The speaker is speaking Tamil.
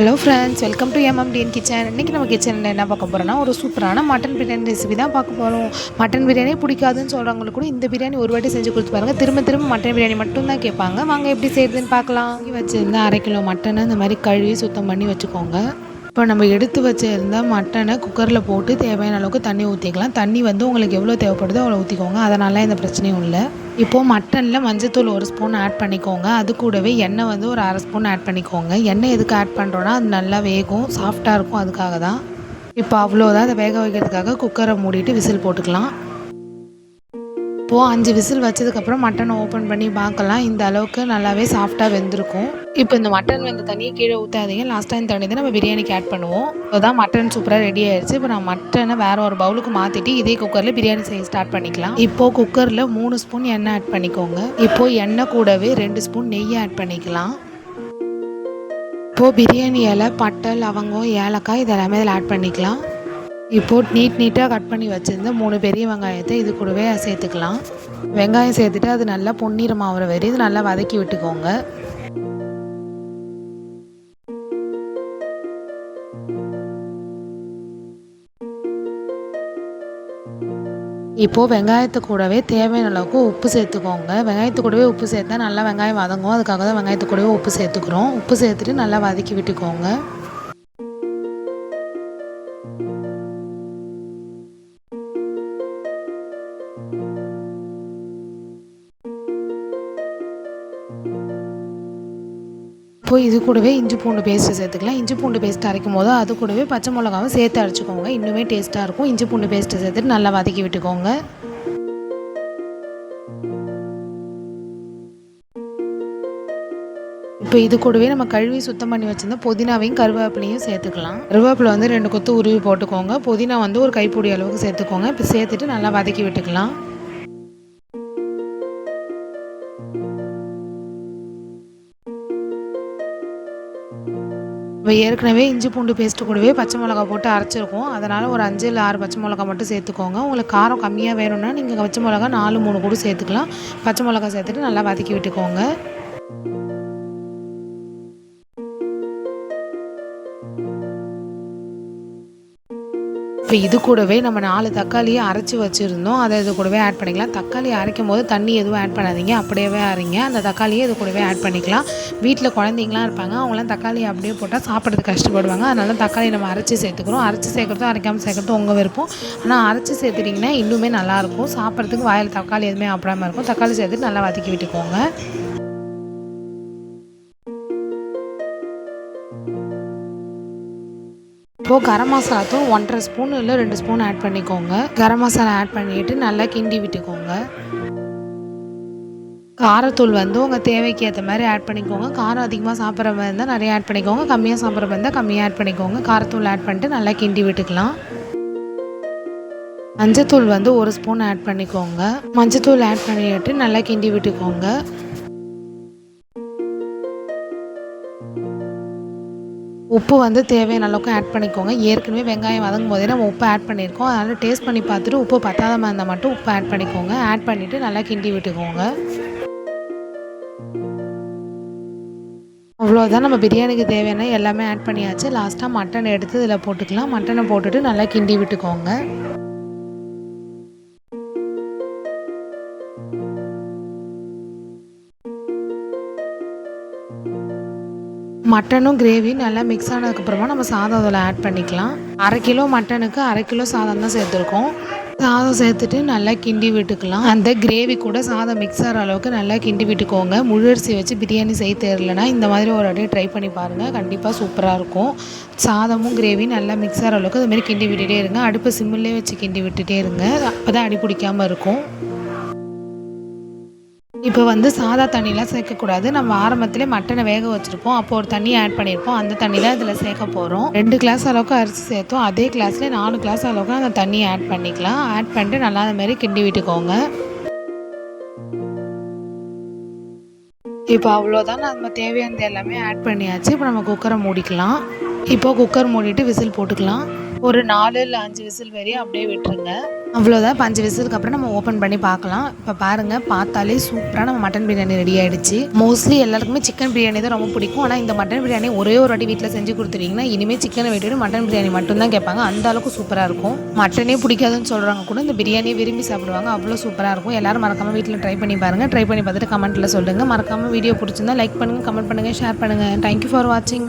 Hello friends, welcome to MMTN kitchen. இன்றைக்கி நம்ம கிச்சனில் என்ன பார்க்க போகிறோன்னா, ஒரு சூப்பரான மட்டன் பிரியாணி ரெசிபி தான் பார்க்க போகிறோம். மட்டன் பிரியாணி பிடிக்காதுன்னு சொல்கிறவங்களுக்கு கூட இந்த பிரியாணி ஒரு வாட்டி செஞ்சு கொடுத்து பாருங்கள். திரும்ப திரும்ப மட்டன் பிரியாணி மட்டும் தான் கேட்பாங்க. வாங்க எப்படி செய்யுதுன்னு பார்க்கலாம். வச்சுருந்தா 1/2 கிலோ மட்டனை இந்த மாதிரி கழுவி சுத்தம் பண்ணி வச்சுக்கோங்க. இப்போ நம்ம எடுத்து வச்சுருந்த மட்டனை குக்கரில் போட்டு தேவையான அளவுக்கு தண்ணி ஊற்றிக்கலாம். தண்ணி வந்து உங்களுக்கு எவ்வளோ தேவைப்படுதோ அவ்வளோ ஊற்றிக்கோங்க. அதனால எந்த பிரச்சனையும் இல்லை. இப்போது மட்டனில் மஞ்சத்தூள் 1 ஸ்பூன் ஆட் பண்ணிக்கோங்க. அது கூடவே எண்ணெய் வந்து ஒரு 1/2 ஸ்பூன் ஆட் பண்ணிக்கோங்க. எண்ணெய் எதுக்கு ஆட் பண்ணுறோன்னா அது நல்லா வேகும், சாஃப்டாக இருக்கும், அதுக்காக தான். இப்போ அவ்வளோதான். அதை வேக வைக்கிறதுக்காக குக்கரை மூடிட்டு விசில் போட்டுக்கலாம். இப்போது 5 விசில் வச்சதுக்கப்புறம் மட்டனை ஓப்பன் பண்ணி பார்க்கலாம். இந்த அளவுக்கு நல்லாவே சாஃப்டாக வெந்திருக்கும். இப்போ இந்த மட்டன் வந்து தண்ணியை கீழே ஊற்றாதீங்க. லாஸ்ட்டாக இந்த தண்ணி தான் நம்ம பிரியாணிக்கு ஆட் பண்ணுவோம். அதுதான் மட்டன் சூப்பராக ரெடி ஆயிடுச்சு. இப்போ நான் மட்டனை வேறு ஒரு பவுலுக்கு மாற்றிட்டு இதே குக்கரில் பிரியாணி செய்ய ஸ்டார்ட் பண்ணிக்கலாம். இப்போது குக்கரில் 3 ஸ்பூன் எண்ணெய் ஆட் பண்ணிக்கோங்க. இப்போது எண்ணெய் கூடவே 2 ஸ்பூன் நெய் ஆட் பண்ணிக்கலாம். இப்போது பிரியாணி இலை, பட்டை, லவங்கம், ஏலக்காய் இதெல்லாமே இதில் ஆட் பண்ணிக்கலாம். இப்போது நீட்டாக கட் பண்ணி வச்சுருந்த 3 பெரிய வெங்காயத்தை இது கூடவே சேர்த்துக்கலாம். வெங்காயம் சேர்த்துட்டு அது நல்லா பொன்னிறமாகிற வரை இது நல்லா வதக்கி விட்டுக்கோங்க. இப்போது வெங்காயத்து கூடவே தேவையான அளவுக்கு உப்பு சேர்த்துக்கோங்க. வெங்காயத்து கூடவே உப்பு சேர்த்தா நல்லா வெங்காயம் வதங்கும். அதுக்காக தான் வெங்காயத்து கூடவே உப்பு சேர்த்துக்கிறோம். உப்பு சேர்த்துட்டு நல்லா வதக்கி விட்டுக்கோங்க. இப்போ இது கூடவே இஞ்சி பூண்டு பேஸ்ட்டு சேர்த்துக்கலாம். இஞ்சி பூண்டு பேஸ்ட் அரைக்கும் போது அது கூடவே பச்சை மிளகாவும் சேர்த்து அரைச்சிக்கோங்க. இன்னுமே டேஸ்ட்டாக இருக்கும். இஞ்சி பூண்டு பேஸ்ட்டு சேர்த்துட்டு நல்லா வதக்கி விட்டுக்கோங்க. இப்போ இது கூடவே நம்ம கழுவி சுத்தம் பண்ணி வச்சுருந்த புதினாவையும் கருவேப்பிலையும் சேர்த்துக்கலாம். கருவேப்பிலை வந்து 2 கொத்து உருவி போட்டுக்கோங்க. புதினா வந்து ஒரு கைப்பிடி அளவுக்கு சேர்த்துக்கோங்க. இப்போ சேர்த்துட்டு நல்லா வதக்கி விட்டுக்கலாம். இப்போ ஏற்கனவே இஞ்சி பூண்டு பேஸ்ட்டு கூடவே பச்சை மிளகா போட்டு அரைச்சிருக்கோம். அதனால் ஒரு 5 இல்லை 6 பச்சை மிளகா மட்டும் சேர்த்துக்கோங்க. உங்களுக்கு காரம் கம்மியாக வேணும்னா நீங்கள் பச்சை மிளகா 4, 3 கூட சேர்த்துக்கலாம். பச்சை மிளகா சேர்த்துட்டு நல்லா வதக்கி விட்டுக்கோங்க. இப்போ இது கூடவே நம்ம 4 தக்காளியை அரைச்சி வச்சுருந்தோம். அதை இது கூடவே ஆட் பண்ணிக்கலாம். தக்காளி அரைக்கும் போது தண்ணி எதுவும் ஆட் பண்ணாதீங்க. அப்படியே அரைங்க. அந்த தக்காளியை இது கூடவே ஆட் பண்ணிக்கலாம். வீட்டில் குழந்தைங்களாம் இருப்பாங்க. அவங்களாம் தக்காளி அப்படியே போட்டால் சாப்பிட்றதுக்கு கஷ்டப்படுவாங்க. அதனால தக்காளி நம்ம அரைச்சி சேர்த்துக்கிறோம். அரைச்சி சேர்க்குறதும் அரைக்காமல் சேர்க்குறதும் உங்கள் விருப்பம். ஆனால் அரைச்சி சேர்த்துட்டிங்கன்னா இன்னுமே நல்லாயிருக்கும். சாப்பிட்றதுக்கு வாயில் தக்காளி எதுவுமே சாப்பிடாமல் இருக்கும். தக்காளி சேர்த்துட்டு நல்லா வதக்கி விட்டுக்கோங்க. இப்போது கரம் மசாலா தூள் 1½ ஸ்பூன் இல்லை 2 ஸ்பூன் ஆட் பண்ணிக்கோங்க. கரம் மசாலா ஆட் பண்ணிவிட்டு நல்லா கிண்டி விட்டுக்கோங்க. காரத்தூள் வந்து உங்கள் தேவைக்கு ஏற்ற மாதிரி ஆட் பண்ணிக்கோங்க. காரம் அதிகமாக சாப்பிட்ற மாதிரி இருந்தால் நிறைய ஆட் பண்ணிக்கோங்க. கம்மியாக சாப்பிட்ற மாதிரி இருந்தால் கம்மியாக ஆட் பண்ணிக்கோங்க. காரத்தூள் ஆட் பண்ணிட்டு நல்லா கிண்டி விட்டுக்கலாம். மஞ்சத்தூள் வந்து 1 ஸ்பூன் ஆட் பண்ணிக்கோங்க. மஞ்சத்தூள் ஆட் பண்ணிவிட்டு நல்லா கிண்டி விட்டுக்கோங்க. உப்பு வந்து தேவையான அளவுக்கு ஆட் பண்ணிக்கோங்க. ஏற்கனவே வெங்காயம் வதங்கும் போதே நம்ம உப்பு ஆட் பண்ணியிருக்கோம். அதனால் டேஸ்ட் பண்ணி பார்த்துட்டு உப்பு பத்தாத மாதிரி இருந்தால் மட்டும் உப்பு ஆட் பண்ணிக்கோங்க. ஆட் பண்ணிவிட்டு நல்லா கிண்டி விட்டுக்கோங்க. அவ்வளோதான், நம்ம பிரியாணிக்கு தேவையான எல்லாமே ஆட் பண்ணியாச்சு. லாஸ்ட்டாக மட்டன் எடுத்து இதில் போட்டுக்கலாம். மட்டனை போட்டுட்டு நல்லா கிண்டி விட்டுக்கோங்க. மட்டனும் கிரேவியும் நல்லா மிக்ஸ் ஆனதுக்கப்புறமா நம்ம சாதம் அதில் ஆட் பண்ணிக்கலாம். 1/2 கிலோ மட்டனுக்கு 1/2 கிலோ சாதம் தான் சேர்த்துருக்கோம். சாதம் சேர்த்துட்டு நல்லா கிண்டி விட்டுக்கலாம். அந்த கிரேவி கூட சாதம் மிக்ஸ் ஆகிற அளவுக்கு நல்லா கிண்டி விட்டுக்கோங்க. முழு அரிசி வச்சு பிரியாணி செய்ய தெரியலனா இந்த மாதிரி ஒரு வாட்டி ட்ரை பண்ணி பாருங்கள். கண்டிப்பாக சூப்பராக இருக்கும். சாதமும் கிரேவியும் நல்லா மிக்ஸ் ஆகிற அளவுக்கு அதுமாரி கிண்டி விட்டுட்டே இருங்க. அடுப்பு சிம்மிலே வச்சு கிண்டி விட்டுட்டே இருங்க. அப்போ தான் அடி பிடிக்காமல் இருக்கும். இப்போ வந்து சாதா தண்ணிலாம் சேர்க்கக்கூடாது. நம்ம ஆரம்பத்திலே மட்டனை வேக வச்சுருப்போம். அப்போ ஒரு தண்ணி ஆட் பண்ணியிருப்போம். அந்த தண்ணி தான் இதில் சேர்க்க போகிறோம். 2 கிளாஸ் அளவுக்கு அரிசி சேர்த்தோம். அதே கிளாஸ்லேயே 4 கிளாஸ் அளவுக்கு அந்த தண்ணியை ஆட் பண்ணிக்கலாம். ஆட் பண்ணிட்டு நல்லா அதுமாரி கிண்டி விட்டுக்கோங்க. இப்போ அவ்வளோதான், நம்ம தேவையானது எல்லாமே ஆட் பண்ணியாச்சு. இப்போ நம்ம குக்கரை மூடிக்கலாம். இப்போது குக்கர் மூடிட்டு விசில் போட்டுக்கலாம். ஒரு 4 இல்ல 5 விசில் வரையும் அப்படியே விட்டுருங்க. அவ்வளோதான். இப்போ 5 விசிலுக்கு அப்புறம் நம்ம ஓப்பன் பண்ணி பார்க்கலாம். இப்போ பாருங்கள், பார்த்தாலே சூப்பரா நம்ம மட்டன் பிரியாணி ரெடி ஆயிடுச்சு. மோஸ்ட்லி எல்லாருக்குமே சிக்கன் பிரியாணி தான் ரொம்ப பிடிக்கும். ஆனா இந்த மட்டன் பிரியாணி ஒரே ஒரு வாட்டி வீட்ல செஞ்சு குடுத்துட்டீங்கன்னா, இனிமே சிக்கன விட்டுட்டு மட்டன் பிரியாணி மட்டும் தான் கேட்பாங்க. அந்த அளவுக்கு சூப்பரா இருக்கும். மட்டனே பிடிக்காதுன்னு சொல்றவங்க கூட இந்த பிரியாணியை விரும்பி சாப்பிடுவாங்க. அவ்வளோ சூப்பரா இருக்கும். எல்லாரும் மறக்காம வீட்ல ட்ரை பண்ணி பாருங்க. ட்ரை பண்ணி பார்த்துட்டு கமெண்ட்ல சொல்லுங்க. மறக்காம வீடியோ பிடிச்சிருந்தா லைக் பண்ணுங்க, கமெண்ட் பண்ணுங்க, ஷேர் பண்ணுங்க. தேங்க் யூ ஃபார் வாட்சிங்.